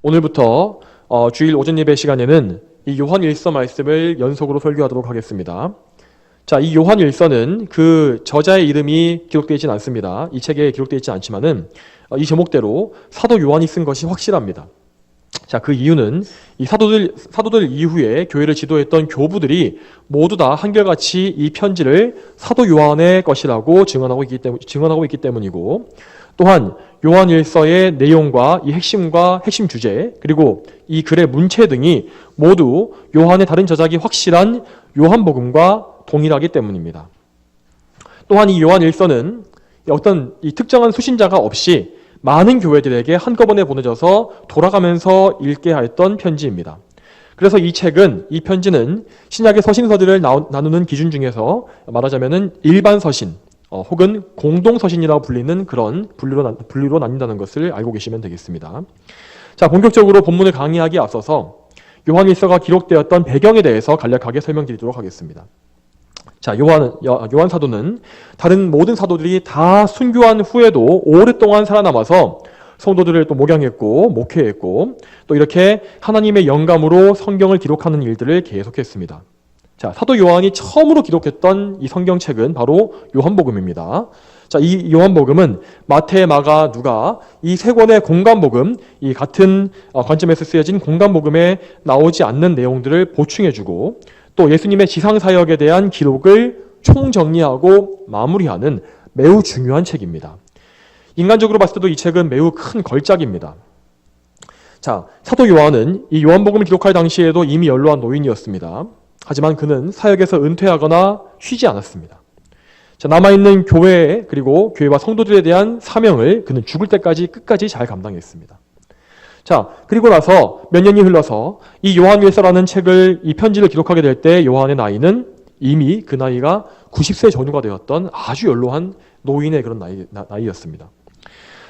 오늘부터 주일 오전 예배 시간에는 이 요한일서 말씀을 연속으로 설교하도록 하겠습니다. 자, 이 요한일서는 그 저자의 이름이 기록되어 있지는 않습니다. 이 책에 기록되어 있지 않지만은 이 제목대로 사도 요한이 쓴 것이 확실합니다. 자, 그 이유는 이 사도들 이후에 교회를 지도했던 교부들이 모두 다 한결같이 이 편지를 사도 요한의 것이라고 증언하고 있기 때문이고, 또한 요한일서의 내용과 이 핵심 주제, 그리고 이 글의 문체 등이 모두 요한의 다른 저작이 확실한 요한복음과 동일하기 때문입니다. 또한 이 요한일서는 어떤 이 특정한 수신자가 없이 많은 교회들에게 한꺼번에 보내져서 돌아가면서 읽게 하였던 편지입니다. 그래서 이 편지는 신약의 서신서들을 나누는 기준 중에서 말하자면은 일반 서신, 혹은 공동 서신이라고 불리는 그런 분류로 나뉜다는 것을 알고 계시면 되겠습니다. 자, 본격적으로 본문을 강의하기에 앞서서 요한일서가 기록되었던 배경에 대해서 간략하게 설명드리도록 하겠습니다. 자, 요한 사도는 다른 모든 사도들이 다 순교한 후에도 오랫동안 살아남아서 성도들을 또 목양했고 목회했고 또 이렇게 하나님의 영감으로 성경을 기록하는 일들을 계속했습니다. 자, 사도 요한이 처음으로 기록했던 이 성경책은 바로 요한복음입니다. 자, 이 요한복음은 마태, 마가, 누가 이 세 권의 공간복음, 이 같은 관점에서 쓰여진 공간복음에 나오지 않는 내용들을 보충해주고 또 예수님의 지상사역에 대한 기록을 총정리하고 마무리하는 매우 중요한 책입니다. 인간적으로 봤을 때도 이 책은 매우 큰 걸작입니다. 자, 사도 요한은 이 요한복음을 기록할 당시에도 이미 연로한 노인이었습니다. 하지만 그는 사역에서 은퇴하거나 쉬지 않았습니다. 자, 남아있는 교회 그리고 교회와 성도들에 대한 사명을 그는 죽을 때까지 끝까지 잘 감당했습니다. 자, 그리고 나서 몇 년이 흘러서 이 요한일서라는 책을 이 편지를 기록하게 될 때 요한의 나이는 이미 그 나이가 90세 전후가 되었던 아주 연로한 노인의 그런 나이였습니다.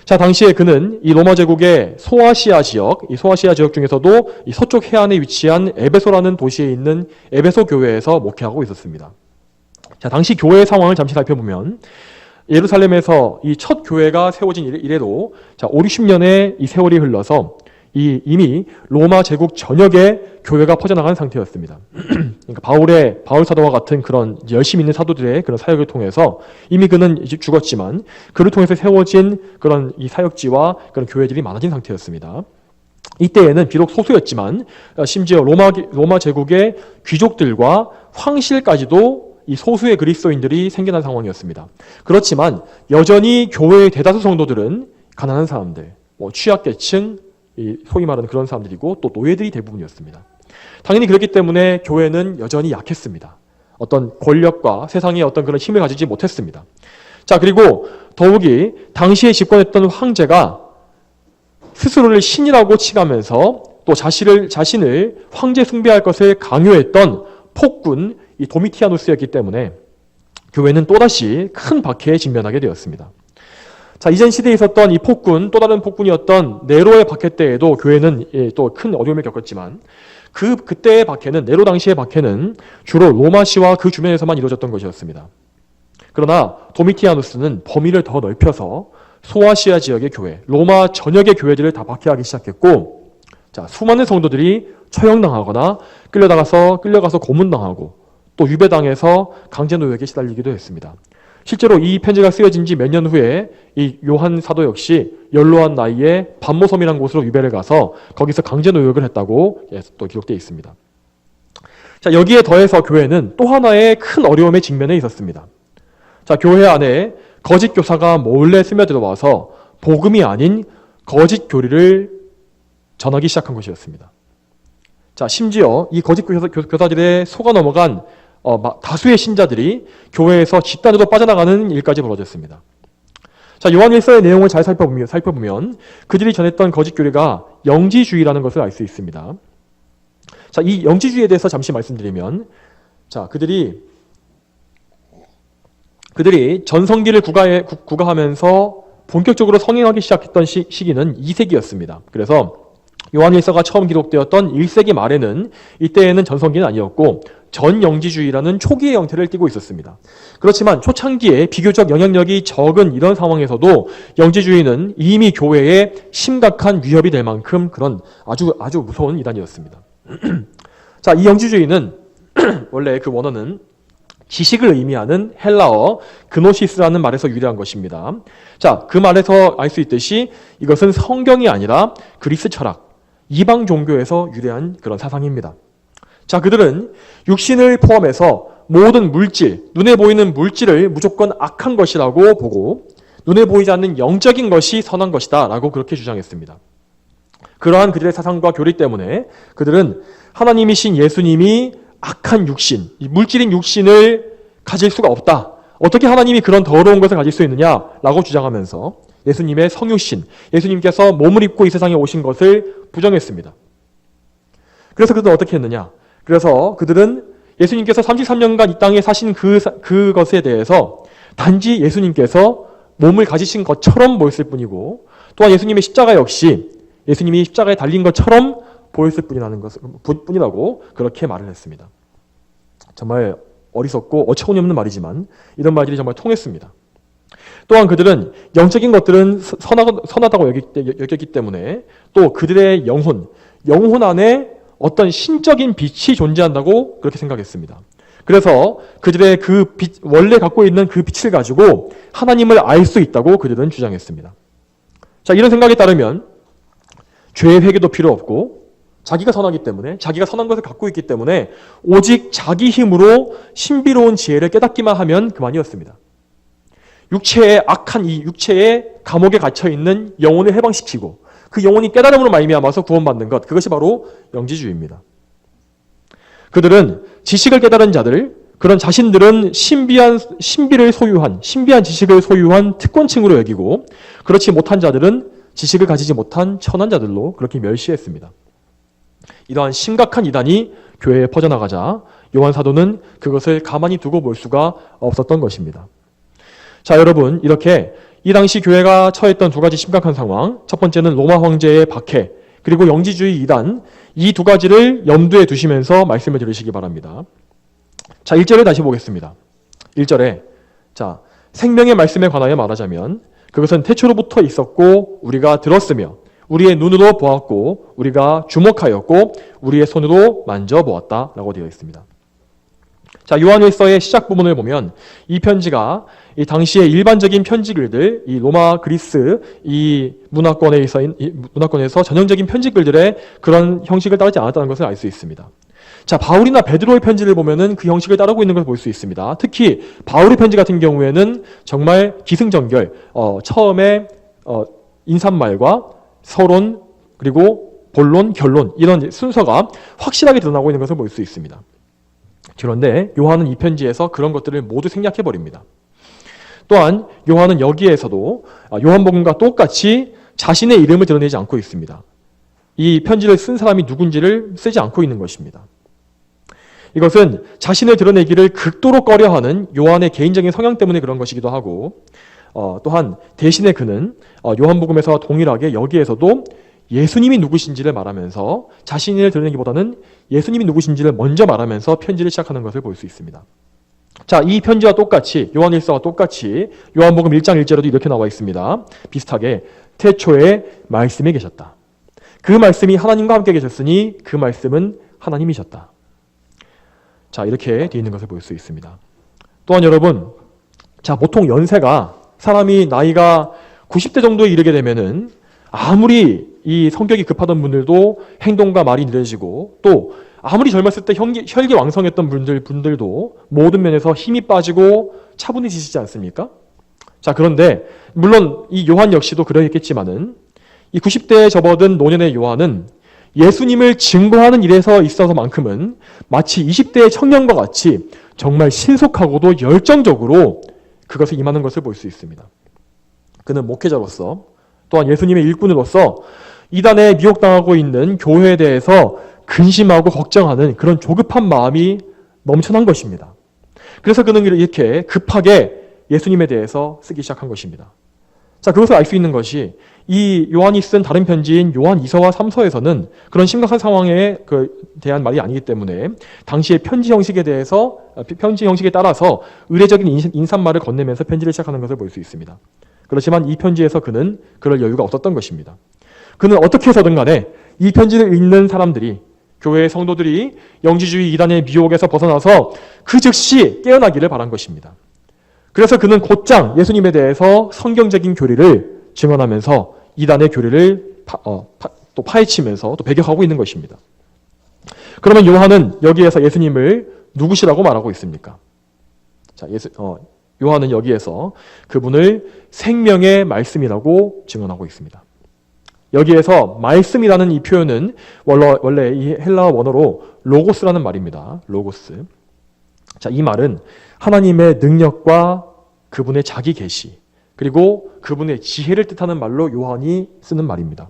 자, 당시에 그는 이 로마 제국의 소아시아 지역 중에서도 이 서쪽 해안에 위치한 에베소라는 도시에 있는 에베소 교회에서 목회하고 있었습니다. 자, 당시 교회의 상황을 잠시 살펴보면 예루살렘에서 이 첫 교회가 세워진 이래로 자, 5, 60년의 이 세월이 흘러서 이미 로마 제국 전역에 교회가 퍼져나간 상태였습니다. 그러니까 바울 사도와 같은 그런 열심히 있는 사도들의 그런 사역을 통해서 이미 그는 이제 죽었지만 그를 통해서 세워진 그런 이 사역지와 그런 교회들이 많아진 상태였습니다. 이때에는 비록 소수였지만 심지어 로마 제국의 귀족들과 황실까지도 이 소수의 그리스도인들이 생겨난 상황이었습니다. 그렇지만 여전히 교회의 대다수 성도들은 가난한 사람들, 취약계층, 소위 말하는 그런 사람들이고 또 노예들이 대부분이었습니다. 당연히 그렇기 때문에 교회는 여전히 약했습니다. 어떤 권력과 세상의 어떤 그런 힘을 가지지 못했습니다. 자, 그리고 더욱이 당시에 집권했던 황제가 스스로를 신이라고 칭하면서 또 자신을 황제 숭배할 것을 강요했던 폭군 이 도미티아누스였기 때문에 교회는 또다시 큰 박해에 직면하게 되었습니다. 자, 이전 시대에 있었던 이 또 다른 폭군이었던 네로의 박해 때에도 교회는 또 큰 어려움을 겪었지만 그때의 박해는, 네로 당시의 박해는 주로 로마시와 그 주변에서만 이루어졌던 것이었습니다. 그러나 도미티아누스는 범위를 더 넓혀서 소아시아 지역의 교회, 로마 전역의 교회들을 다 박해하기 시작했고, 자, 수많은 성도들이 처형당하거나 끌려가서 고문당하고 또 유배당해서 강제노역에 시달리기도 했습니다. 실제로 이 편지가 쓰여진 지 몇 년 후에 이 요한 사도 역시 연로한 나이에 반모섬이라는 곳으로 유배를 가서 거기서 강제노역을 했다고 또 기록되어 있습니다. 자, 여기에 더해서 교회는 또 하나의 큰 어려움에 직면해 있었습니다. 자, 교회 안에 거짓 교사가 몰래 스며들어와서 복음이 아닌 거짓 교리를 전하기 시작한 것이었습니다. 자, 심지어 이 거짓 교사들의 속아 넘어간 다수의 신자들이 교회에서 집단으로 빠져나가는 일까지 벌어졌습니다. 자, 요한일서의 내용을 잘 살펴보면 그들이 전했던 거짓 교리가 영지주의라는 것을 알 수 있습니다. 자, 이 영지주의에 대해서 잠시 말씀드리면, 자, 그들이 전성기를 구가하면서 본격적으로 성행하기 시작했던 시기는 2세기였습니다. 그래서 요한일서가 처음 기록되었던 1세기 말에는 이때에는 전성기는 아니었고 전영지주의라는 초기의 형태를 띠고 있었습니다. 그렇지만 초창기에 비교적 영향력이 적은 이런 상황에서도 영지주의는 이미 교회에 심각한 위협이 될 만큼 그런 아주 무서운 이단이었습니다. 자, 이 영지주의는 원래 그 원어는 지식을 의미하는 헬라어 그노시스라는 말에서 유래한 것입니다. 자, 그 말에서 알 수 있듯이 이것은 성경이 아니라 그리스 철학, 이방 종교에서 유래한 그런 사상입니다. 자, 그들은 육신을 포함해서 모든 물질, 눈에 보이는 물질을 무조건 악한 것이라고 보고 눈에 보이지 않는 영적인 것이 선한 것이다 라고 그렇게 주장했습니다. 그러한 그들의 사상과 교리 때문에 그들은 하나님이신 예수님이 악한 육신, 이 물질인 육신을 가질 수가 없다. 어떻게 하나님이 그런 더러운 것을 가질 수 있느냐라고 주장하면서 예수님의 성육신, 예수님께서 몸을 입고 이 세상에 오신 것을 부정했습니다. 그래서 그들은 어떻게 했느냐? 그래서 그들은 예수님께서 33년간 이 땅에 사신 그것에 대해서 단지 예수님께서 몸을 가지신 것처럼 보였을 뿐이고 또한 예수님의 십자가 역시 예수님이 십자가에 달린 것처럼 보였을 뿐이라고 그렇게 말을 했습니다. 정말 어리석고 어처구니없는 말이지만 이런 말들이 정말 통했습니다. 또한 그들은 영적인 것들은 선하다고 여겼기 때문에 또 그들의 영혼 안에 어떤 신적인 빛이 존재한다고 그렇게 생각했습니다. 그래서 그들의 그 빛, 원래 갖고 있는 그 빛을 가지고 하나님을 알 수 있다고 그들은 주장했습니다. 자, 이런 생각에 따르면 죄의 회개도 필요 없고 자기가 선하기 때문에 자기가 선한 것을 갖고 있기 때문에 오직 자기 힘으로 신비로운 지혜를 깨닫기만 하면 그만이었습니다. 육체의 악한 이 육체의 감옥에 갇혀 있는 영혼을 해방시키고 그 영혼이 깨달음으로 말미암아서 구원받는 것, 그것이 바로 영지주의입니다. 그들은 지식을 깨달은 자들, 그런 자신들은 신비한 지식을 소유한 특권층으로 여기고 그렇지 못한 자들은 지식을 가지지 못한 천한 자들로 그렇게 멸시했습니다. 이러한 심각한 이단이 교회에 퍼져나가자 요한 사도는 그것을 가만히 두고 볼 수가 없었던 것입니다. 자, 여러분, 이렇게 이 당시 교회가 처했던 두 가지 심각한 상황, 첫 번째는 로마 황제의 박해, 그리고 영지주의 이단, 이 두 가지를 염두에 두시면서 말씀을 들으시기 바랍니다. 자, 1절을 다시 보겠습니다. 1절에 자, 생명의 말씀에 관하여 말하자면 그것은 태초로부터 있었고 우리가 들었으며 우리의 눈으로 보았고 우리가 주목하였고 우리의 손으로 만져보았다 라고 되어 있습니다. 자, 요한일서의 시작 부분을 보면 이 편지가 이 당시의 일반적인 편지글들, 이 로마 그리스 이 문화권에서 전형적인 편지글들의 그런 형식을 따르지 않았다는 것을 알 수 있습니다. 자, 바울이나 베드로의 편지를 보면은 그 형식을 따르고 있는 것을 볼 수 있습니다. 특히 바울의 편지 같은 경우에는 정말 기승전결, 처음에 인사말과 서론, 그리고 본론, 결론 이런 순서가 확실하게 드러나고 있는 것을 볼 수 있습니다. 그런데 요한은 이 편지에서 그런 것들을 모두 생략해버립니다. 또한 요한은 여기에서도 요한복음과 똑같이 자신의 이름을 드러내지 않고 있습니다. 이 편지를 쓴 사람이 누군지를 쓰지 않고 있는 것입니다. 이것은 자신을 드러내기를 극도로 꺼려하는 요한의 개인적인 성향 때문에 그런 것이기도 하고 또한 대신에 그는 요한복음에서 동일하게 여기에서도 예수님이 누구신지를 말하면서 자신을 드러내기보다는 예수님이 누구신지를 먼저 말하면서 편지를 시작하는 것을 볼 수 있습니다. 자, 이 편지와 똑같이 요한일서와 똑같이 요한복음 1장 1절에도 이렇게 나와 있습니다. 비슷하게 태초에 말씀이 계셨다. 그 말씀이 하나님과 함께 계셨으니 그 말씀은 하나님이셨다. 자, 이렇게 되어 있는 것을 볼 수 있습니다. 또한 여러분, 자, 보통 연세가 사람이 나이가 90대 정도에 이르게 되면은 아무리 이 성격이 급하던 분들도 행동과 말이 느려지고 또 아무리 젊었을 때 혈기왕성했던 분들도 모든 면에서 힘이 빠지고 차분해지시지 않습니까? 자, 그런데 물론 이 요한 역시도 그러했겠지만은 이 90대에 접어든 노년의 요한은 예수님을 증거하는 일에서 있어서만큼은 마치 20대의 청년과 같이 정말 신속하고도 열정적으로 그것을 임하는 것을 볼 수 있습니다. 그는 목회자로서 또한 예수님의 일꾼으로서 이단에 미혹당하고 있는 교회에 대해서 근심하고 걱정하는 그런 조급한 마음이 넘쳐난 것입니다. 그래서 그는 이렇게 급하게 예수님에 대해서 쓰기 시작한 것입니다. 자, 그것을 알 수 있는 것이 이 요한이 쓴 다른 편지인 요한 2서와 3서에서는 그런 심각한 상황에 대한 말이 아니기 때문에 당시의 편지 형식에 따라서 의례적인 인사말을 건네면서 편지를 시작하는 것을 볼 수 있습니다. 그렇지만 이 편지에서 그는 그럴 여유가 없었던 것입니다. 그는 어떻게 해서든 간에 이 편지를 읽는 사람들이, 교회의 성도들이 영지주의 이단의 미혹에서 벗어나서 그 즉시 깨어나기를 바란 것입니다. 그래서 그는 곧장 예수님에 대해서 성경적인 교리를 증언하면서 이단의 교리를 또 파헤치면서 또 배격하고 있는 것입니다. 그러면 요한은 여기에서 예수님을 누구시라고 말하고 있습니까? 자, 요한은 여기에서 그분을 생명의 말씀이라고 증언하고 있습니다. 여기에서 말씀이라는 이 표현은 원래 이 헬라어 원어로 로고스라는 말입니다. 로고스. 자, 이 말은 하나님의 능력과 그분의 자기 계시, 그리고 그분의 지혜를 뜻하는 말로 요한이 쓰는 말입니다.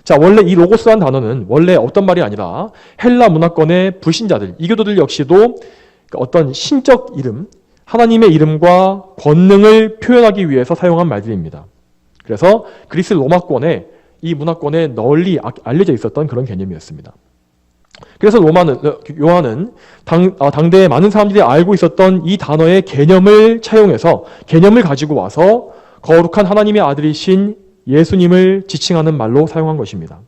자, 원래 이 로고스라는 단어는 원래 어떤 말이 아니라 헬라 문화권의 불신자들, 이교도들 역시도 어떤 신적 이름, 하나님의 이름과 권능을 표현하기 위해서 사용한 말들입니다. 그래서 그리스 로마권에 이 문화권에 널리 알려져 있었던 그런 개념이었습니다. 그래서 요한은 당대에 많은 사람들이 알고 있었던 이 단어의 개념을 차용해서 개념을 가지고 와서 거룩한 하나님의 아들이신 예수님을 지칭하는 말로 사용한 것입니다.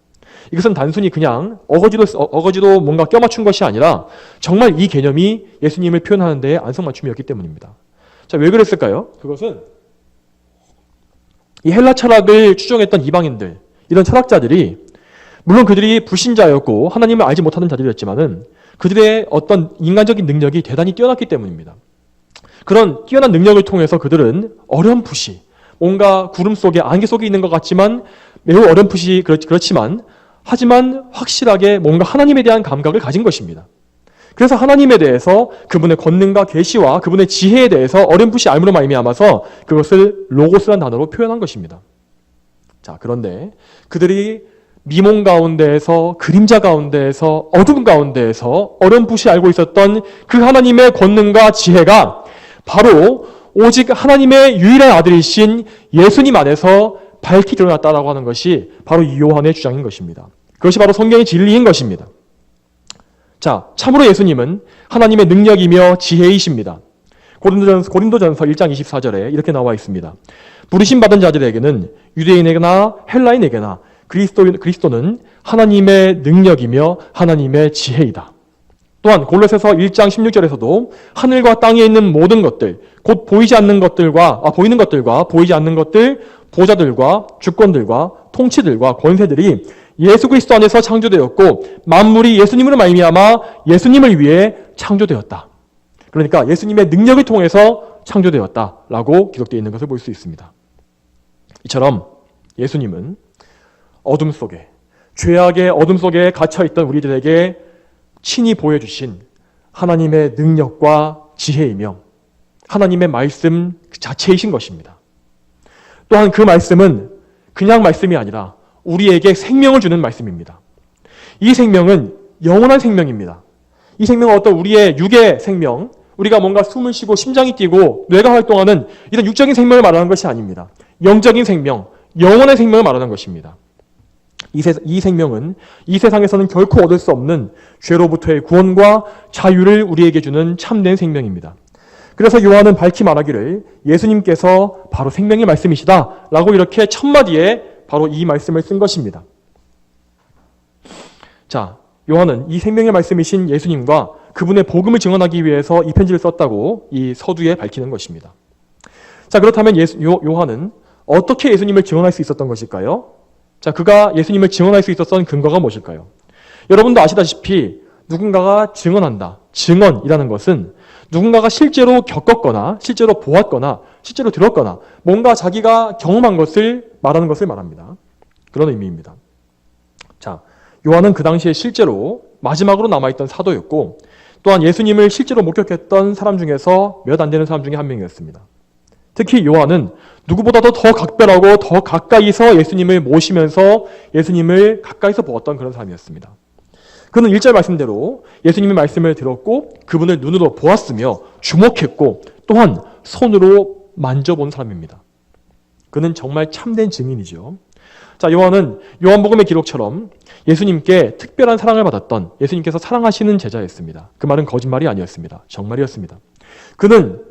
이것은 단순히 그냥 어거지로 뭔가 껴맞춘 것이 아니라 정말 이 개념이 예수님을 표현하는 데에 안성맞춤이었기 때문입니다. 자, 왜 그랬을까요? 그것은 이 헬라 철학을 추종했던 이방인들, 이런 철학자들이 물론 그들이 불신자였고 하나님을 알지 못하는 자들이었지만은 그들의 어떤 인간적인 능력이 대단히 뛰어났기 때문입니다. 그런 뛰어난 능력을 통해서 그들은 어렴풋이 뭔가 구름 속에 안개 속에 있는 것 같지만 매우 어렴풋이 그렇지만 하지만 확실하게 뭔가 하나님에 대한 감각을 가진 것입니다. 그래서 하나님에 대해서 그분의 권능과 계시와 그분의 지혜에 대해서 어렴풋이 알므로 말미암아서 그것을 로고스라는 단어로 표현한 것입니다. 자, 그런데 그들이 미몽 가운데에서, 그림자 가운데에서, 어둠 가운데에서 어렴풋이 알고 있었던 그 하나님의 권능과 지혜가 바로 오직 하나님의 유일한 아들이신 예수님 안에서 밝히 드러났다라고 하는 것이 바로 이 요한의 주장인 것입니다. 그것이 바로 성경의 진리인 것입니다. 자, 참으로 예수님은 하나님의 능력이며 지혜이십니다. 고린도전서 1장 24절에 이렇게 나와 있습니다. 부르심 받은 자들에게는 유대인에게나 헬라인에게나 그리스도는 하나님의 능력이며 하나님의 지혜이다. 또한 골로새서 1장 16절에서도 하늘과 땅에 있는 모든 것들, 곧 보이는 것들과 보이지 않는 것들, 보좌들과 주권들과 통치들과 권세들이 예수 그리스도 안에서 창조되었고 만물이 예수님으로 말미암아 예수님을 위해 창조되었다. 그러니까 예수님의 능력을 통해서 창조되었다라고 기록되어 있는 것을 볼 수 있습니다. 이처럼 예수님은 어둠 속에, 죄악의 어둠 속에 갇혀있던 우리들에게 친히 보여주신 하나님의 능력과 지혜이며 하나님의 말씀 자체이신 것입니다. 또한 그 말씀은 그냥 말씀이 아니라 우리에게 생명을 주는 말씀입니다. 이 생명은 영원한 생명입니다. 이 생명은 어떤 우리의 육의 생명, 우리가 뭔가 숨을 쉬고 심장이 뛰고 뇌가 활동하는 이런 육적인 생명을 말하는 것이 아닙니다. 영적인 생명, 영원한 생명을 말하는 것입니다. 이 생명은 이 세상에서는 결코 얻을 수 없는 죄로부터의 구원과 자유를 우리에게 주는 참된 생명입니다. 그래서 요한은 밝히 말하기를 예수님께서 바로 생명의 말씀이시다 라고 이렇게 첫마디에 바로 이 말씀을 쓴 것입니다. 자, 요한은 이 생명의 말씀이신 예수님과 그분의 복음을 증언하기 위해서 이 편지를 썼다고 이 서두에 밝히는 것입니다. 자, 그렇다면 요한은 어떻게 예수님을 증언할 수 있었던 것일까요? 자, 그가 예수님을 증언할 수 있었던 근거가 무엇일까요? 여러분도 아시다시피 누군가가 증언한다. 증언이라는 것은 누군가가 실제로 겪었거나 실제로 보았거나 실제로 들었거나 뭔가 자기가 경험한 것을 말하는 것을 말합니다. 그런 의미입니다. 자, 요한은 그 당시에 실제로 마지막으로 남아있던 사도였고 또한 예수님을 실제로 목격했던 사람 중에서 몇 안 되는 사람 중에 한 명이었습니다. 특히 요한은 누구보다도 더 각별하고 더 가까이서 예수님을 모시면서 예수님을 가까이서 보았던 그런 사람이었습니다. 그는 1절 말씀대로 예수님의 말씀을 들었고 그분을 눈으로 보았으며 주목했고 또한 손으로 만져본 사람입니다. 그는 정말 참된 증인이죠. 자, 요한은 요한복음의 기록처럼 예수님께 특별한 사랑을 받았던 예수님께서 사랑하시는 제자였습니다. 그 말은 거짓말이 아니었습니다. 정말이었습니다. 그는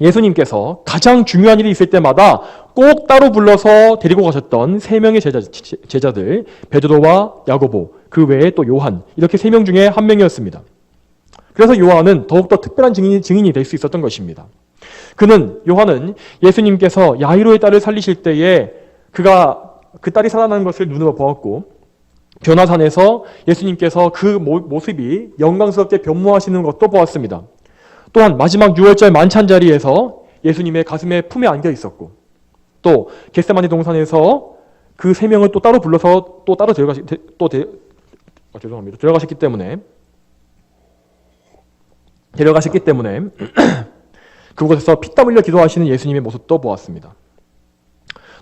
예수님께서 가장 중요한 일이 있을 때마다 꼭 따로 불러서 데리고 가셨던 세 명의 제자들, 베드로와 야고보, 그 외에 또 요한, 이렇게 세 명 중에 한 명이었습니다. 그래서 요한은 더욱더 특별한 증인이 될 수 있었던 것입니다. 요한은 예수님께서 야이로의 딸을 살리실 때에 그 딸이 살아나는 것을 눈으로 보았고, 변화산에서 예수님께서 그 모습이 영광스럽게 변모하시는 것도 보았습니다. 또한 마지막 6월절 만찬 자리에서 예수님의 가슴에 품에 안겨 있었고, 또 겟세마네 동산에서 그 세 명을 또 따로 불러서 또 따로 데려가셨기 때문에 그곳에서 피땀 흘려 기도하시는 예수님의 모습도 보았습니다.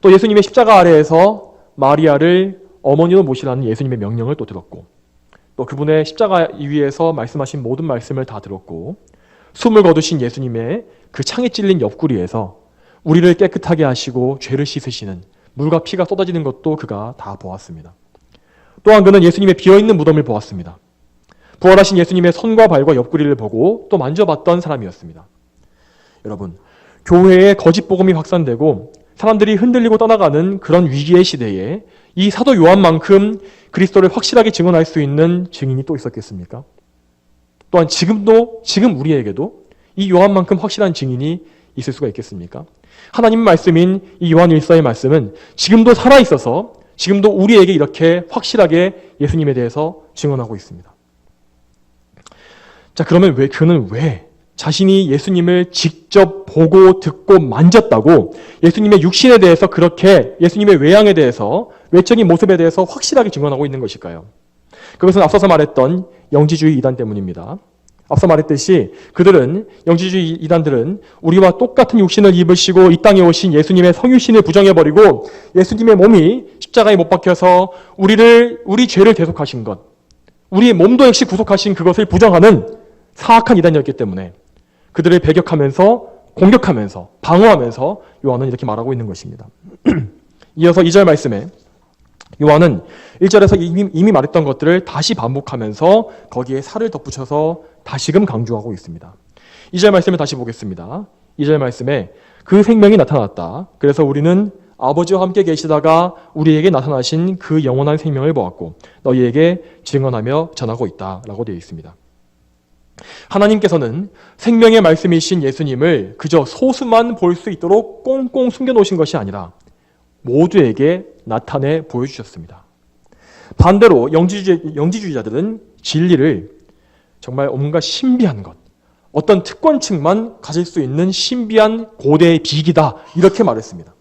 또 예수님의 십자가 아래에서 마리아를 어머니로 모시라는 예수님의 명령을 또 들었고, 또 그분의 십자가 위에서 말씀하신 모든 말씀을 다 들었고, 숨을 거두신 예수님의 그 창에 찔린 옆구리에서 우리를 깨끗하게 하시고 죄를 씻으시는 물과 피가 쏟아지는 것도 그가 다 보았습니다. 또한 그는 예수님의 비어있는 무덤을 보았습니다. 부활하신 예수님의 손과 발과 옆구리를 보고 또 만져봤던 사람이었습니다. 여러분, 교회에 거짓 복음이 확산되고 사람들이 흔들리고 떠나가는 그런 위기의 시대에 이 사도 요한만큼 그리스도를 확실하게 증언할 수 있는 증인이 또 있었겠습니까? 또한 지금 우리에게도 이 요한만큼 확실한 증인이 있을 수가 있겠습니까? 하나님 말씀인 이 요한 1서의 말씀은 지금도 살아있어서 지금도 우리에게 이렇게 확실하게 예수님에 대해서 증언하고 있습니다. 자, 그러면 그는 왜 자신이 예수님을 직접 보고 듣고 만졌다고 예수님의 육신에 대해서 그렇게 예수님의 외양에 대해서 외적인 모습에 대해서 확실하게 증언하고 있는 것일까요? 그것은 앞서서 말했던 영지주의 이단 때문입니다. 앞서 말했듯이 영지주의 이단들은 우리와 똑같은 육신을 입으시고 이 땅에 오신 예수님의 성육신을 부정해버리고 예수님의 몸이 십자가에 못 박혀서 우리 죄를 대속하신 것, 우리의 몸도 역시 구속하신 그것을 부정하는 사악한 이단이었기 때문에 그들을 배격하면서 공격하면서 방어하면서 요한은 이렇게 말하고 있는 것입니다. 이어서 2절 말씀에 요한은 1절에서 이미 말했던 것들을 다시 반복하면서 거기에 살을 덧붙여서 다시금 강조하고 있습니다. 2절 말씀을 다시 보겠습니다. 2절 말씀에 그 생명이 나타났다. 그래서 우리는 아버지와 함께 계시다가 우리에게 나타나신 그 영원한 생명을 보았고 너희에게 증언하며 전하고 있다 라고 되어 있습니다. 하나님께서는 생명의 말씀이신 예수님을 그저 소수만 볼 수 있도록 꽁꽁 숨겨놓으신 것이 아니라 모두에게 나타내 보여주셨습니다. 반대로 영지주의자들은 진리를 정말 온갖 신비한 것, 어떤 특권층만 가질 수 있는 신비한 고대의 비기다 이렇게 말했습니다.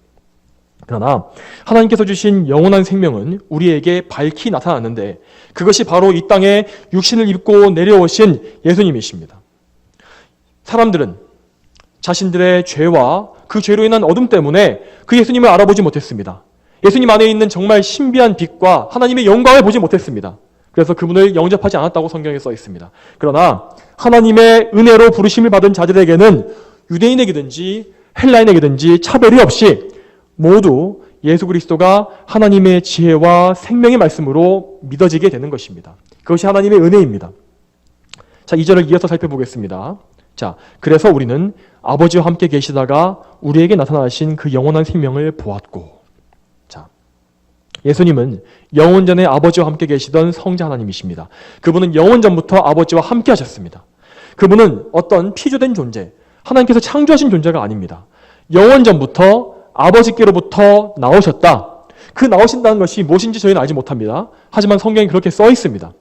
그러나 하나님께서 주신 영원한 생명은 우리에게 밝히 나타났는데 그것이 바로 이 땅에 육신을 입고 내려오신 예수님이십니다. 사람들은 자신들의 죄와 그 죄로 인한 어둠 때문에 그 예수님을 알아보지 못했습니다. 예수님 안에 있는 정말 신비한 빛과 하나님의 영광을 보지 못했습니다. 그래서 그분을 영접하지 않았다고 성경에 써 있습니다. 그러나 하나님의 은혜로 부르심을 받은 자들에게는 유대인에게든지 헬라인에게든지 차별이 없이 모두 예수 그리스도가 하나님의 지혜와 생명의 말씀으로 믿어지게 되는 것입니다. 그것이 하나님의 은혜입니다. 자, 2절을 이어서 살펴보겠습니다. 자, 그래서 우리는 아버지와 함께 계시다가 우리에게 나타나신 그 영원한 생명을 보았고. 자, 예수님은 영원전에 아버지와 함께 계시던 성자 하나님이십니다. 그분은 영원전부터 아버지와 함께 하셨습니다. 그분은 어떤 피조된 존재, 하나님께서 창조하신 존재가 아닙니다. 영원전부터 아버지께로부터 나오셨다. 그 나오신다는 것이 무엇인지 저희는 알지 못합니다. 하지만 성경에 그렇게 써 있습니다.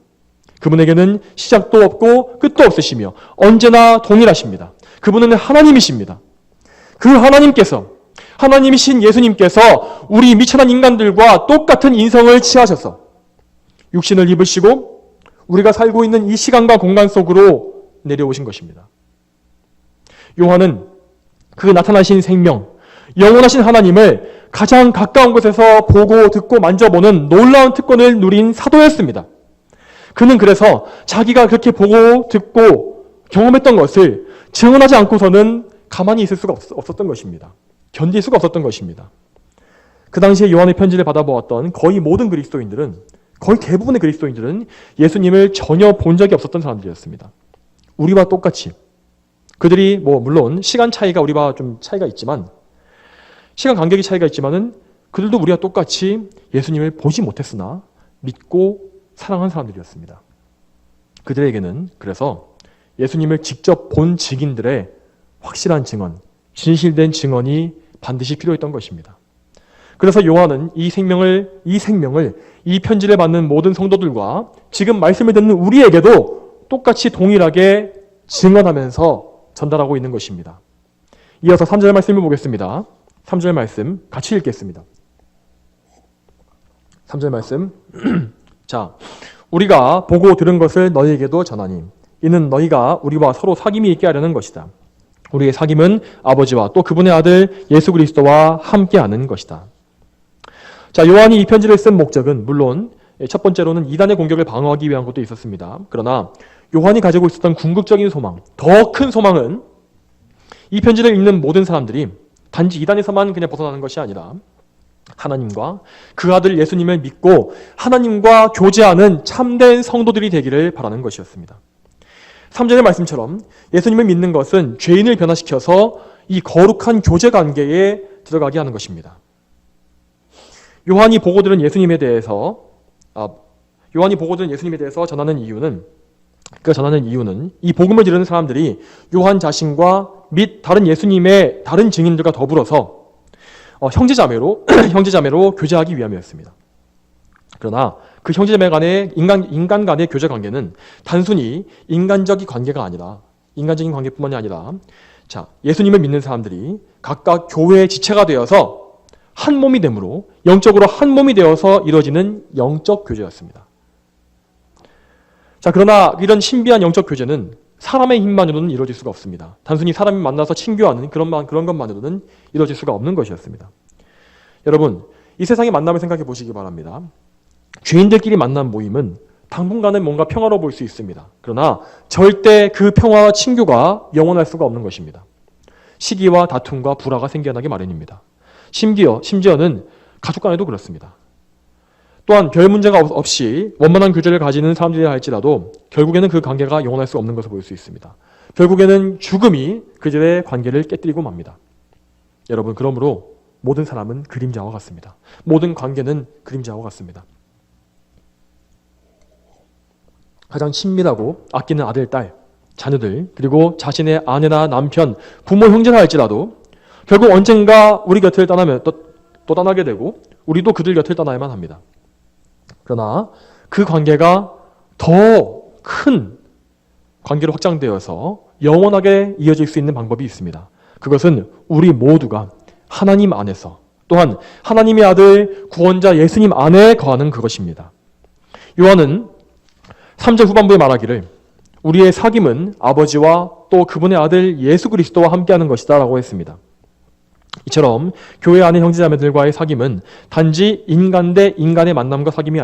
그분에게는 시작도 없고 끝도 없으시며 언제나 동일하십니다. 그분은 하나님이십니다. 그 하나님이신 예수님께서 우리 미천한 인간들과 똑같은 인성을 취하셔서 육신을 입으시고 우리가 살고 있는 이 시간과 공간 속으로 내려오신 것입니다. 요한은 그 나타나신 생명, 영원하신 하나님을 가장 가까운 곳에서 보고 듣고 만져보는 놀라운 특권을 누린 사도였습니다. 그는 그래서 자기가 그렇게 보고 듣고 경험했던 것을 증언하지 않고서는 가만히 있을 수가 없었던 것입니다. 견딜 수가 없었던 것입니다. 그 당시에 요한의 편지를 받아보았던 거의 모든 그리스도인들은, 거의 대부분의 그리스도인들은 예수님을 전혀 본 적이 없었던 사람들이었습니다. 우리와 똑같이. 그들이 물론 시간 차이가 우리와 좀 차이가 있지만, 시간 간격이 차이가 있지만은 그들도 우리와 똑같이 예수님을 보지 못했으나 믿고 사랑한 사람들이었습니다. 그들에게는 그래서 예수님을 직접 본 증인들의 확실한 증언, 진실된 증언이 반드시 필요했던 것입니다. 그래서 요한은 이 편지를 받는 모든 성도들과 지금 말씀을 듣는 우리에게도 똑같이 동일하게 증언하면서 전달하고 있는 것입니다. 이어서 3절 말씀을 보겠습니다. 3절 말씀 같이 읽겠습니다. 3절 말씀. 자, 우리가 보고 들은 것을 너희에게도 전하니 이는 너희가 우리와 서로 사귐이 있게 하려는 것이다. 우리의 사귐은 아버지와 또 그분의 아들 예수 그리스도와 함께하는 것이다. 자, 요한이 이 편지를 쓴 목적은 물론 첫 번째로는 이단의 공격을 방어하기 위한 것도 있었습니다. 그러나 요한이 가지고 있었던 궁극적인 소망, 더 큰 소망은 이 편지를 읽는 모든 사람들이 단지 이단에서만 그냥 벗어나는 것이 아니라 하나님과 그 아들 예수님을 믿고 하나님과 교제하는 참된 성도들이 되기를 바라는 것이었습니다. 3절의 말씀처럼 예수님을 믿는 것은 죄인을 변화시켜서 이 거룩한 교제 관계에 들어가게 하는 것입니다. 요한이 보고 들은 예수님에 대해서 전하는 이유는 이 복음을 들은 사람들이 요한 자신과 및 다른 예수님의 다른 증인들과 더불어서 형제자매로 교제하기 위함이었습니다. 그러나 그 형제자매 간의 인간 간의 교제 관계는 단순히 인간적인 관계뿐만이 아니라 자, 예수님을 믿는 사람들이 각각 교회의 지체가 되어서 한 몸이 됨으로 영적으로 한 몸이 되어서 이루어지는 영적 교제였습니다. 자, 그러나 이런 신비한 영적 교제는 사람의 힘만으로는 이루어질 수가 없습니다. 단순히 사람이 만나서 친교하는 그런 것만으로는 이루어질 수가 없는 것이었습니다. 여러분, 이 세상의 만남을 생각해 보시기 바랍니다. 죄인들끼리 만난 모임은 당분간은 뭔가 평화로워 보일 수 있습니다. 그러나 절대 그 평화와 친교가 영원할 수가 없는 것입니다. 시기와 다툼과 불화가 생겨나기 마련입니다. 심지어는 가족 간에도 그렇습니다. 또한 별 문제가 없이 원만한 교제를 가지는 사람들이라 할지라도 결국에는 그 관계가 영원할 수 없는 것을 볼 수 있습니다. 결국에는 죽음이 그들의 관계를 깨뜨리고 맙니다. 여러분, 그러므로 모든 사람은 그림자와 같습니다. 모든 관계는 그림자와 같습니다. 가장 친밀하고 아끼는 아들, 딸, 자녀들, 그리고 자신의 아내나 남편, 부모, 형제라 할지라도 결국 언젠가 우리 곁을 떠나면 또 떠나게 되고 우리도 그들 곁을 떠나야만 합니다. 그러나 그 관계가 더 큰 관계로 확장되어서 영원하게 이어질 수 있는 방법이 있습니다. 그것은 우리 모두가 하나님 안에서 또한 하나님의 아들 구원자 예수님 안에 거하는 그것입니다. 요한은 3절 후반부에 말하기를 우리의 사귐은 아버지와 또 그분의 아들 예수 그리스도와 함께하는 것이다 라고 했습니다. 이처럼 교회 안의 형제자매들과의 사귐은 단지 인간 대 인간의 만남과 사귐이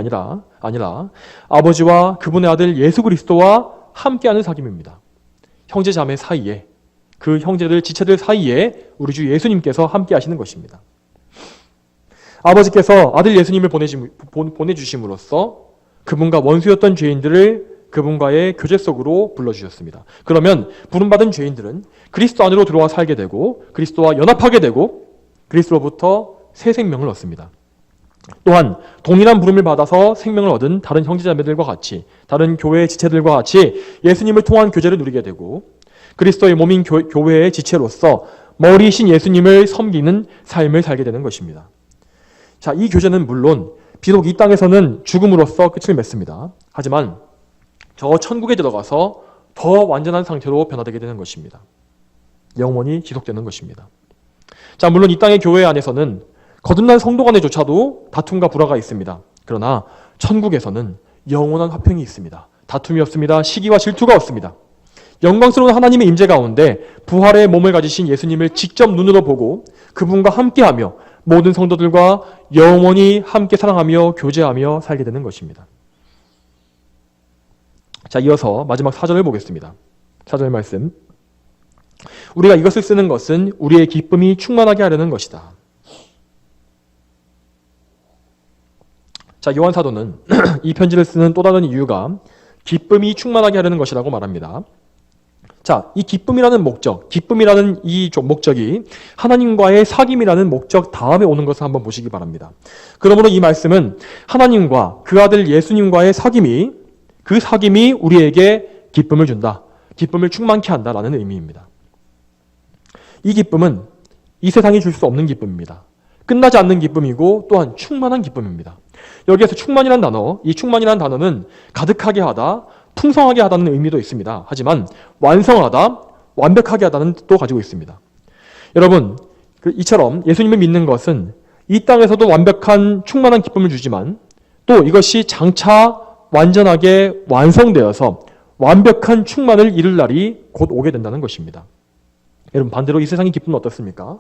아니라 아버지와 그분의 아들 예수 그리스도와 함께하는 사귐입니다. 형제자매 사이에, 그 형제들, 지체들 사이에 우리 주 예수님께서 함께 하시는 것입니다. 아버지께서 아들 예수님을 보내주심으로써 그분과 원수였던 죄인들을 그분과의 교제 속으로 불러주셨습니다. 그러면 부름받은 죄인들은 그리스도 안으로 들어와 살게 되고 그리스도와 연합하게 되고 그리스도로부터 새 생명을 얻습니다. 또한 동일한 부름을 받아서 생명을 얻은 다른 형제자매들과 같이 다른 교회의 지체들과 같이 예수님을 통한 교제를 누리게 되고 그리스도의 몸인 교회의 지체로서 머리이신 예수님을 섬기는 삶을 살게 되는 것입니다. 자, 이 교제는 물론 비록 이 땅에서는 죽음으로써 끝을 맺습니다. 하지만 저 천국에 들어가서 더 완전한 상태로 변화되게 되는 것입니다. 영원히 지속되는 것입니다. 자, 물론 이 땅의 교회 안에서는 거듭난 성도 간에조차도 다툼과 불화가 있습니다. 그러나 천국에서는 영원한 화평이 있습니다. 다툼이 없습니다. 시기와 질투가 없습니다. 영광스러운 하나님의 임재 가운데 부활의 몸을 가지신 예수님을 직접 눈으로 보고 그분과 함께하며 모든 성도들과 영원히 함께 사랑하며 교제하며 살게 되는 것입니다. 자, 이어서 마지막 4절을 보겠습니다. 4절 말씀. 우리가 이것을 쓰는 것은 우리의 기쁨이 충만하게 하려는 것이다. 자, 요한 사도는 이 편지를 쓰는 또 다른 이유가 기쁨이 충만하게 하려는 것이라고 말합니다. 자, 이 기쁨이라는 목적, 기쁨이라는 이 목적이 하나님과의 사귐이라는 목적 다음에 오는 것을 한번 보시기 바랍니다. 그러므로 이 말씀은 하나님과 그 아들 예수님과의 사귐이, 그 사귐이 우리에게 기쁨을 준다, 기쁨을 충만케 한다라는 의미입니다. 이 기쁨은 이 세상이 줄 수 없는 기쁨입니다. 끝나지 않는 기쁨이고 또한 충만한 기쁨입니다. 여기에서 충만이라는 단어, 이 충만이라는 단어는 가득하게 하다, 풍성하게 하다는 의미도 있습니다. 하지만 완성하다, 완벽하게 하다는 뜻도 가지고 있습니다. 여러분, 이처럼 예수님을 믿는 것은 이 땅에서도 완벽한 충만한 기쁨을 주지만 또 이것이 장차 완전하게 완성되어서 완벽한 충만을 이룰 날이 곧 오게 된다는 것입니다. 여러분, 반대로 이 세상의 기쁨은 어떻습니까?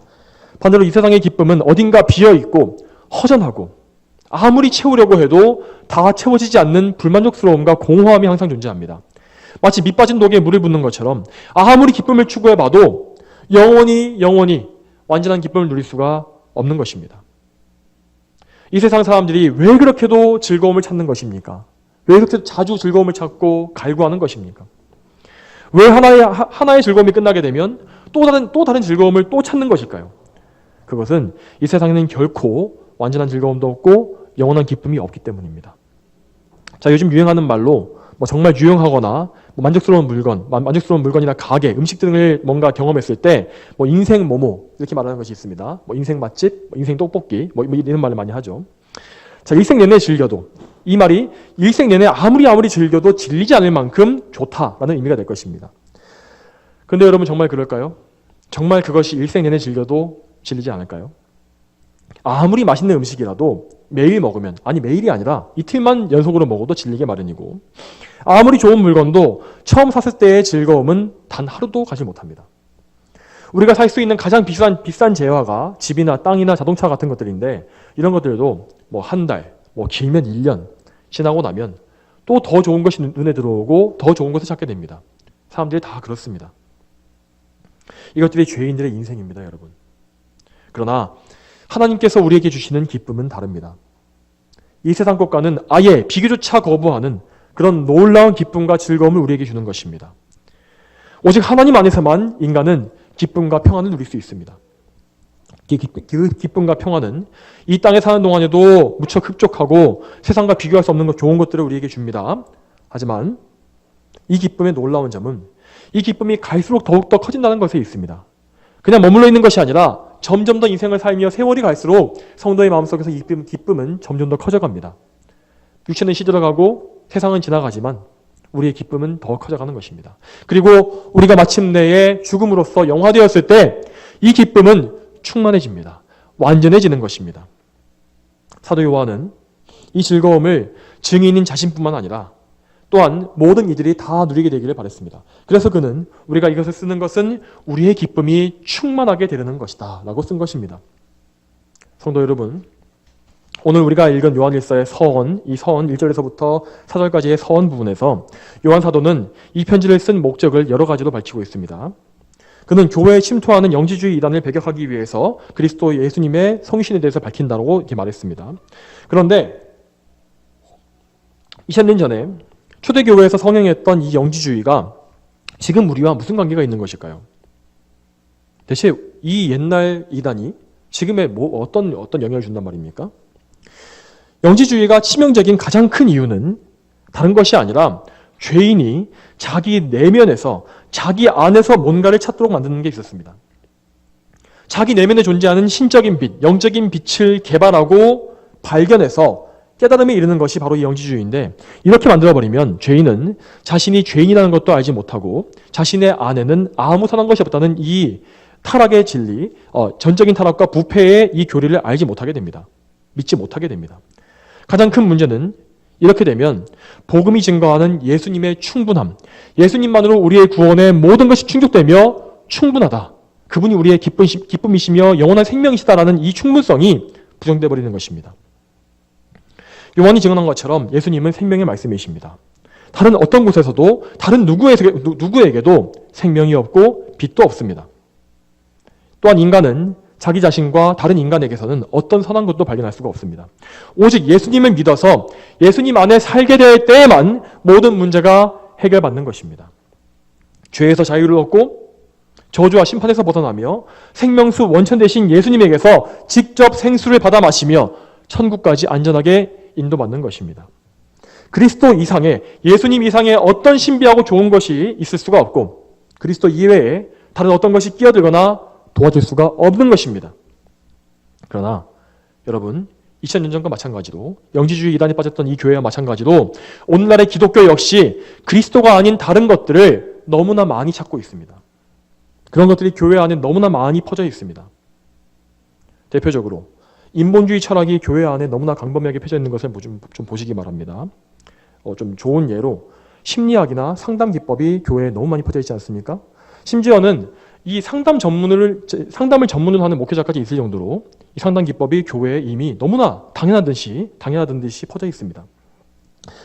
반대로 이 세상의 기쁨은 어딘가 비어있고 허전하고 아무리 채우려고 해도 다 채워지지 않는 불만족스러움과 공허함이 항상 존재합니다. 마치 밑 빠진 독에 물을 붓는 것처럼 아무리 기쁨을 추구해봐도 영원히 완전한 기쁨을 누릴 수가 없는 것입니다. 이 세상 사람들이 왜 그렇게도 즐거움을 찾는 것입니까? 왜 그렇게 자주 즐거움을 찾고 갈구하는 것입니까? 왜 하나의 즐거움이 끝나게 되면 또 다른 즐거움을 또 찾는 것일까요? 그것은 이 세상에는 결코 완전한 즐거움도 없고 영원한 기쁨이 없기 때문입니다. 자, 요즘 유행하는 말로 정말 유용하거나 만족스러운 물건이나 가게, 음식 등을 뭔가 경험했을 때 인생 뭐뭐 이렇게 말하는 것이 있습니다. 인생 맛집, 인생 떡볶이 이런 말을 많이 하죠. 자, 일생 내내 즐겨도, 이 말이 일생 내내 아무리 즐겨도 질리지 않을 만큼 좋다라는 의미가 될 것입니다. 그런데 여러분, 정말 그럴까요? 정말 그것이 일생 내내 즐겨도 질리지 않을까요? 아무리 맛있는 음식이라도 매일 먹으면, 아니 매일이 아니라 이틀만 연속으로 먹어도 질리게 마련이고, 아무리 좋은 물건도 처음 샀을 때의 즐거움은 단 하루도 가지 못합니다. 우리가 살 수 있는 가장 비싼 재화가 집이나 땅이나 자동차 같은 것들인데, 이런 것들도 한 달, 길면 1년 지나고 나면 또 더 좋은 것이 눈에 들어오고 더 좋은 것을 찾게 됩니다. 사람들이 다 그렇습니다. 이것들이 죄인들의 인생입니다, 여러분. 그러나 하나님께서 우리에게 주시는 기쁨은 다릅니다. 이 세상 것과는 아예 비교조차 거부하는 그런 놀라운 기쁨과 즐거움을 우리에게 주는 것입니다. 오직 하나님 안에서만 인간은 기쁨과 평안을 누릴 수 있습니다. 그 기쁨과 평안은 이 땅에 사는 동안에도 무척 흡족하고 세상과 비교할 수 없는 좋은 것들을 우리에게 줍니다. 하지만 이 기쁨의 놀라운 점은 이 기쁨이 갈수록 더욱더 커진다는 것에 있습니다. 그냥 머물러 있는 것이 아니라 점점 더 인생을 살며 세월이 갈수록 성도의 마음속에서 이 기쁨은 점점 더 커져갑니다. 육체는 시들어가고 세상은 지나가지만 우리의 기쁨은 더 커져가는 것입니다. 그리고 우리가 마침내에 죽음으로써 영화되었을 때 이 기쁨은 충만해집니다. 완전해지는 것입니다. 사도 요한은 이 즐거움을 증인인 자신뿐만 아니라 또한 모든 이들이 다 누리게 되기를 바랬습니다. 그래서 그는 우리가 이것을 쓰는 것은 우리의 기쁨이 충만하게 되려는 것이다 라고 쓴 것입니다. 성도 여러분, 오늘 우리가 읽은 요한일서의 서원, 이 서원 1절에서부터 4절까지의 서원 부분에서 요한 사도는 이 편지를 쓴 목적을 여러 가지로 밝히고 있습니다. 그는 교회에 침투하는 영지주의 이단을 배격하기 위해서 그리스도 예수님의 성신에 대해서 밝힌다고 이렇게 말했습니다. 그런데 2000년 전에 초대교회에서 성행했던 이 영지주의가 지금 우리와 무슨 관계가 있는 것일까요? 대체 이 옛날 이단이 지금의 어떤 영향을 준단 말입니까? 영지주의가 치명적인 가장 큰 이유는 다른 것이 아니라 죄인이 자기 내면에서, 자기 안에서 뭔가를 찾도록 만드는 게 있었습니다. 자기 내면에 존재하는 신적인 빛, 영적인 빛을 개발하고 발견해서 깨달음에 이르는 것이 바로 이 영지주의인데, 이렇게 만들어버리면 죄인은 자신이 죄인이라는 것도 알지 못하고 자신의 안에는 아무 선한 것이 없다는 이 타락의 진리, 전적인 타락과 부패의 이 교리를 알지 못하게 됩니다. 믿지 못하게 됩니다. 가장 큰 문제는 이렇게 되면 복음이 증거하는 예수님의 충분함, 예수님만으로 우리의 구원의 모든 것이 충족되며 충분하다, 그분이 우리의 기쁨이시며 영원한 생명이시다라는 이 충분성이 부정되어 버리는 것입니다. 요한이 증언한 것처럼 예수님은 생명의 말씀이십니다. 다른 어떤 곳에서도 다른 누구에게도 생명이 없고 빛도 없습니다. 또한 인간은 자기 자신과 다른 인간에게서는 어떤 선한 것도 발견할 수가 없습니다. 오직 예수님을 믿어서 예수님 안에 살게 될 때에만 모든 문제가 해결받는 것입니다. 죄에서 자유를 얻고 저주와 심판에서 벗어나며 생명수 원천 되신 예수님에게서 직접 생수를 받아 마시며 천국까지 안전하게 인도받는 것입니다. 그리스도 이상의, 예수님 이상의 어떤 신비하고 좋은 것이 있을 수가 없고 그리스도 이외에 다른 어떤 것이 끼어들거나 도와줄 수가 없는 것입니다. 그러나 여러분, 2000년 전과 마찬가지로 영지주의 이단에 빠졌던 이 교회와 마찬가지로 오늘날의 기독교 역시 그리스도가 아닌 다른 것들을 너무나 많이 찾고 있습니다. 그런 것들이 교회 안에 너무나 많이 퍼져 있습니다. 대표적으로 인본주의 철학이 교회 안에 너무나 강범위하게 펴져 있는 것을 좀 보시기 바랍니다. 좀 좋은 예로 심리학이나 상담 기법이 교회에 너무 많이 퍼져 있지 않습니까? 심지어는 이 상담을 전문으로 하는 목회자까지 있을 정도로 이 상담 기법이 교회에 이미 너무나 당연하듯이 퍼져 있습니다.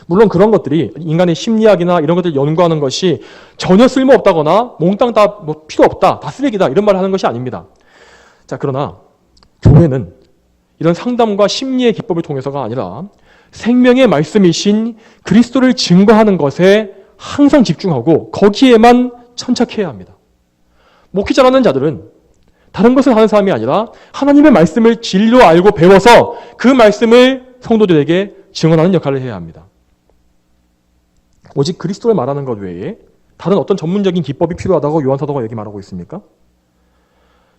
물론 그런 것들이 인간의 심리학이나 이런 것들을 연구하는 것이 전혀 쓸모없다거나 몽땅 다 필요 없다, 다 쓰레기다 이런 말을 하는 것이 아닙니다. 자, 그러나 교회는 이런 상담과 심리의 기법을 통해서가 아니라 생명의 말씀이신 그리스도를 증거하는 것에 항상 집중하고 거기에만 천착해야 합니다. 목회자라는 자들은 다른 것을 하는 사람이 아니라 하나님의 말씀을 진리로 알고 배워서 그 말씀을 성도들에게 증언하는 역할을 해야 합니다. 오직 그리스도를 말하는 것 외에 다른 어떤 전문적인 기법이 필요하다고 요한사도가 여기 말하고 있습니까?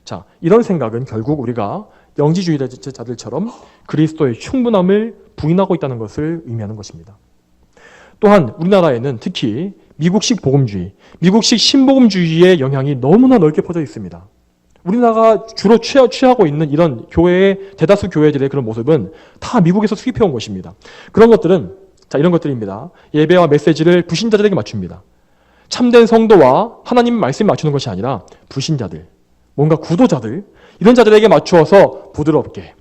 자, 이런 생각은 결국 우리가 영지주의자들처럼 그리스도의 충분함을 부인하고 있다는 것을 의미하는 것입니다. 또한 우리나라에는 특히 미국식 복음주의, 미국식 신복음주의의 영향이 너무나 넓게 퍼져 있습니다. 우리나라가 주로 취하고 있는 이런 대다수 교회들의 그런 모습은 다 미국에서 수입해온 것입니다. 그런 것들은 이런 것들입니다. 예배와 메시지를 불신자들에게 맞춥니다. 참된 성도와 하나님 말씀에 맞추는 것이 아니라 불신자들, 뭔가 구도자들, 이런 자들에게 맞추어서 부드럽게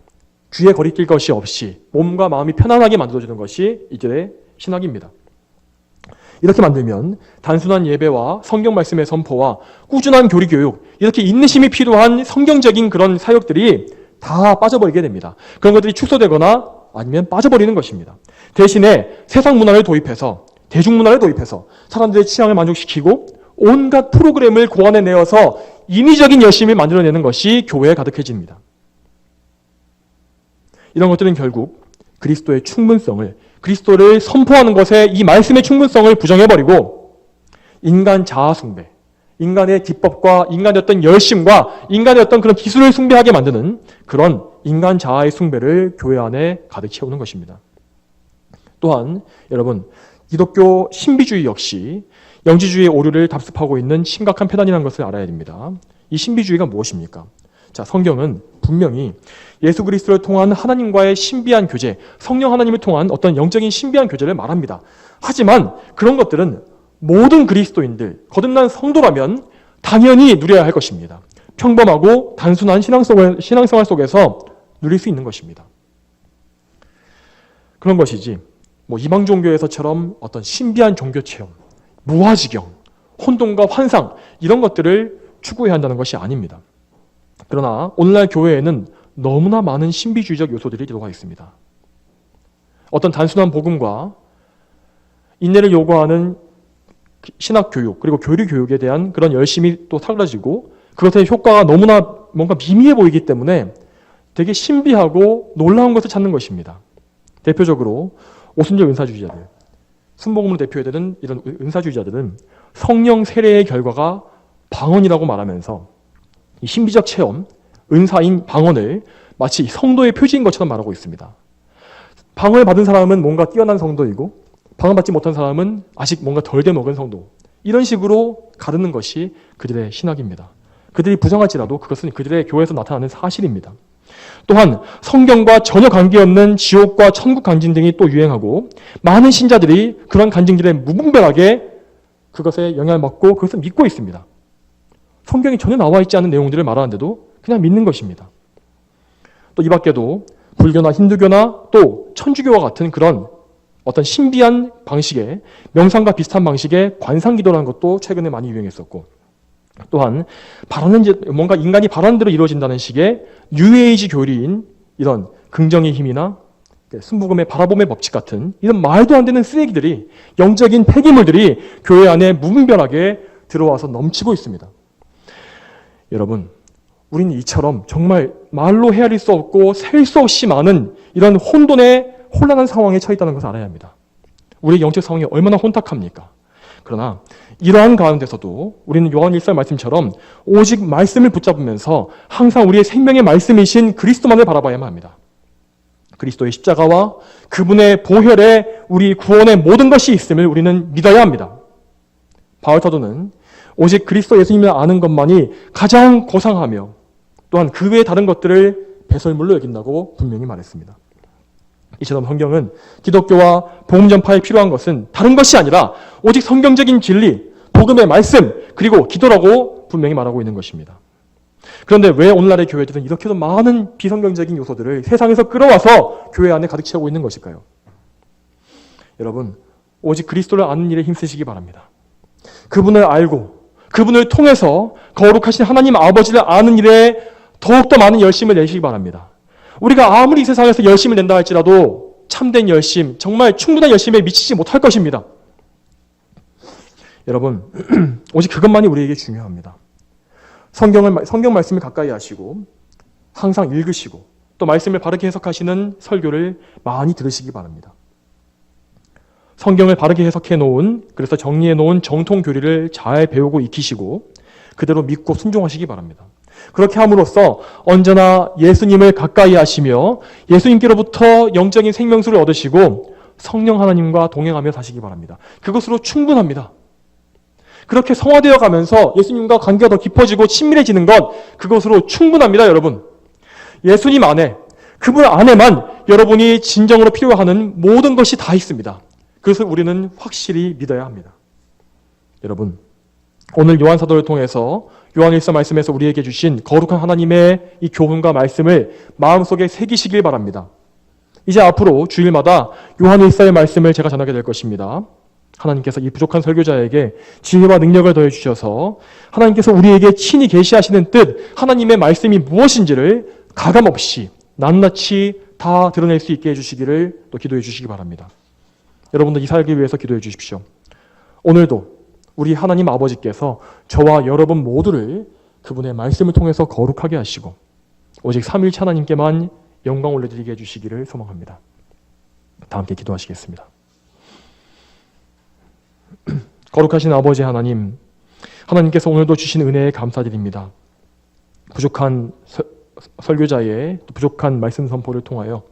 귀에 거리낄 것이 없이 몸과 마음이 편안하게 만들어주는 것이 이들의 신학입니다. 이렇게 만들면 단순한 예배와 성경 말씀의 선포와 꾸준한 교리 교육, 이렇게 인내심이 필요한 성경적인 그런 사역들이 다 빠져버리게 됩니다. 그런 것들이 축소되거나 아니면 빠져버리는 것입니다. 대신에 세상 문화를 도입해서, 대중문화를 도입해서 사람들의 취향을 만족시키고 온갖 프로그램을 고안해내어서 인위적인 열심을 만들어내는 것이 교회에 가득해집니다. 이런 것들은 결국 그리스도의 충분성을, 그리스도를 선포하는 것에 이 말씀의 충분성을 부정해버리고 인간 자아 숭배, 인간의 기법과 인간의 어떤 열심과 인간의 어떤 그런 기술을 숭배하게 만드는 그런 인간 자아의 숭배를 교회 안에 가득 채우는 것입니다. 또한 여러분, 기독교 신비주의 역시 영지주의의 오류를 답습하고 있는 심각한 폐단이라는 것을 알아야 됩니다. 이 신비주의가 무엇입니까? 자, 성경은 분명히 예수 그리스도를 통한 하나님과의 신비한 교제, 성령 하나님을 통한 어떤 영적인 신비한 교제를 말합니다. 하지만 그런 것들은 모든 그리스도인들, 거듭난 성도라면 당연히 누려야 할 것입니다. 평범하고 단순한 신앙생활 속에서 누릴 수 있는 것입니다. 그런 것이지 이방 종교에서처럼 어떤 신비한 종교 체험, 무아지경, 혼돈과 환상 이런 것들을 추구해야 한다는 것이 아닙니다. 그러나 오늘날 교회에는 너무나 많은 신비주의적 요소들이 들어가 있습니다. 어떤 단순한 복음과 인내를 요구하는 신학교육 그리고 교리교육에 대한 그런 열심이 또 사라지고 그것의 효과가 너무나 뭔가 미미해 보이기 때문에 되게 신비하고 놀라운 것을 찾는 것입니다. 대표적으로 오순절 은사주의자들, 순복음으로 대표되는 이런 은사주의자들은 성령 세례의 결과가 방언이라고 말하면서 이 신비적 체험, 은사인 방언을 마치 성도의 표지인 것처럼 말하고 있습니다. 방언을 받은 사람은 뭔가 뛰어난 성도이고 방언 받지 못한 사람은 아직 뭔가 덜 되먹은 성도, 이런 식으로 가르는 것이 그들의 신학입니다. 그들이 부정할지라도 그것은 그들의 교회에서 나타나는 사실입니다. 또한 성경과 전혀 관계없는 지옥과 천국 간증 등이 또 유행하고 많은 신자들이 그런 간증들에 무분별하게 그것에 영향을 받고 그것을 믿고 있습니다. 성경이 전혀 나와 있지 않은 내용들을 말하는데도 그냥 믿는 것입니다. 또 이 밖에도 불교나 힌두교나 또 천주교와 같은 그런 어떤 신비한 방식의 명상과 비슷한 방식의 관상기도라는 것도 최근에 많이 유행했었고 또한 뭔가 인간이 바라는 대로 이루어진다는 식의 뉴에이지 교리인 이런 긍정의 힘이나 순복음의 바라봄의 법칙 같은 이런 말도 안 되는 쓰레기들이, 영적인 폐기물들이 교회 안에 무분별하게 들어와서 넘치고 있습니다. 여러분, 우리는 이처럼 정말 말로 헤아릴 수 없고 셀 수 없이 많은 이런 혼돈한 상황에 처해 있다는 것을 알아야 합니다. 우리의 영적 상황이 얼마나 혼탁합니까? 그러나 이러한 가운데서도 우리는 요한 1서 말씀처럼 오직 말씀을 붙잡으면서 항상 우리의 생명의 말씀이신 그리스도만을 바라봐야만 합니다. 그리스도의 십자가와 그분의 보혈에 우리 구원의 모든 것이 있음을 우리는 믿어야 합니다. 바울 사도는 오직 그리스도 예수님을 아는 것만이 가장 고상하며 또한 그 외의 다른 것들을 배설물로 여긴다고 분명히 말했습니다. 이처럼 성경은 기독교와 복음 전파에 필요한 것은 다른 것이 아니라 오직 성경적인 진리, 복음의 말씀, 그리고 기도라고 분명히 말하고 있는 것입니다. 그런데 왜 오늘날의 교회들은 이렇게도 많은 비성경적인 요소들을 세상에서 끌어와서 교회 안에 가득 채우고 있는 것일까요? 여러분, 오직 그리스도를 아는 일에 힘쓰시기 바랍니다. 그분을 알고 그분을 통해서 거룩하신 하나님 아버지를 아는 일에 더욱더 많은 열심을 내시기 바랍니다. 우리가 아무리 이 세상에서 열심을 낸다 할지라도 참된 열심, 정말 충분한 열심에 미치지 못할 것입니다. 여러분, 오직 그것만이 우리에게 중요합니다. 성경 말씀을 가까이 하시고 항상 읽으시고 또 말씀을 바르게 해석하시는 설교를 많이 들으시기 바랍니다. 성경을 바르게 해석해 놓은, 그래서 정리해 놓은 정통 교리를 잘 배우고 익히시고 그대로 믿고 순종하시기 바랍니다. 그렇게 함으로써 언제나 예수님을 가까이 하시며 예수님께로부터 영적인 생명수를 얻으시고 성령 하나님과 동행하며 사시기 바랍니다. 그것으로 충분합니다. 그렇게 성화되어 가면서 예수님과 관계가 더 깊어지고 친밀해지는 것, 그것으로 충분합니다, 여러분. 예수님 안에, 그분 안에만 여러분이 진정으로 필요하는 모든 것이 다 있습니다. 그것을 우리는 확실히 믿어야 합니다. 여러분, 오늘 요한 사도를 통해서 요한 1서 말씀에서 우리에게 주신 거룩한 하나님의 이 교훈과 말씀을 마음속에 새기시길 바랍니다. 이제 앞으로 주일마다 요한 1서의 말씀을 제가 전하게 될 것입니다. 하나님께서 이 부족한 설교자에게 지혜와 능력을 더해 주셔서 하나님께서 우리에게 친히 계시하시는 뜻, 하나님의 말씀이 무엇인지를 가감없이 낱낱이 다 드러낼 수 있게 해주시기를 또 기도해 주시기 바랍니다. 여러분들 이 살기 위해서 기도해 주십시오. 오늘도 우리 하나님 아버지께서 저와 여러분 모두를 그분의 말씀을 통해서 거룩하게 하시고 오직 삼위일체 하나님께만 영광 올려드리게 해주시기를 소망합니다. 다 함께 기도하시겠습니다. 거룩하신 아버지 하나님, 하나님께서 오늘도 주신 은혜에 감사드립니다. 부족한 설교자의 부족한 말씀 선포를 통하여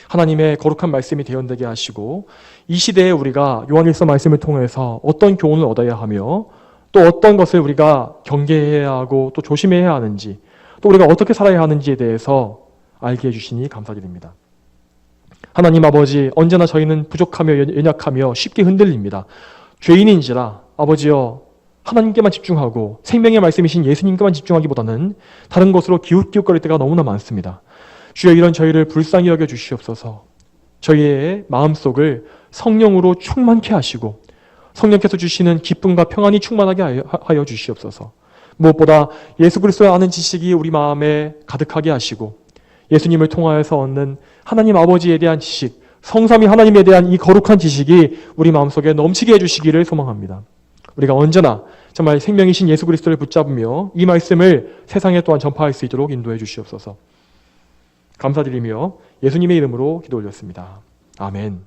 하나님의 거룩한 말씀이 대언되게 하시고 이 시대에 우리가 요한일서 말씀을 통해서 어떤 교훈을 얻어야 하며 또 어떤 것을 우리가 경계해야 하고 또 조심해야 하는지 또 우리가 어떻게 살아야 하는지에 대해서 알게 해주시니 감사드립니다. 하나님 아버지, 언제나 저희는 부족하며 연약하며 쉽게 흔들립니다. 죄인인지라 아버지여 하나님께만 집중하고 생명의 말씀이신 예수님께만 집중하기보다는 다른 것으로 기웃기웃거릴 때가 너무나 많습니다. 주여, 이런 저희를 불쌍히 여겨 주시옵소서. 저희의 마음속을 성령으로 충만케 하시고 성령께서 주시는 기쁨과 평안이 충만하게 하여 주시옵소서. 무엇보다 예수 그리스도를 아는 지식이 우리 마음에 가득하게 하시고 예수님을 통하여서 얻는 하나님 아버지에 대한 지식, 성삼위 하나님에 대한 이 거룩한 지식이 우리 마음속에 넘치게 해주시기를 소망합니다. 우리가 언제나 정말 생명이신 예수 그리스도를 붙잡으며 이 말씀을 세상에 또한 전파할 수 있도록 인도해 주시옵소서. 감사드리며 예수님의 이름으로 기도 올렸습니다. 아멘.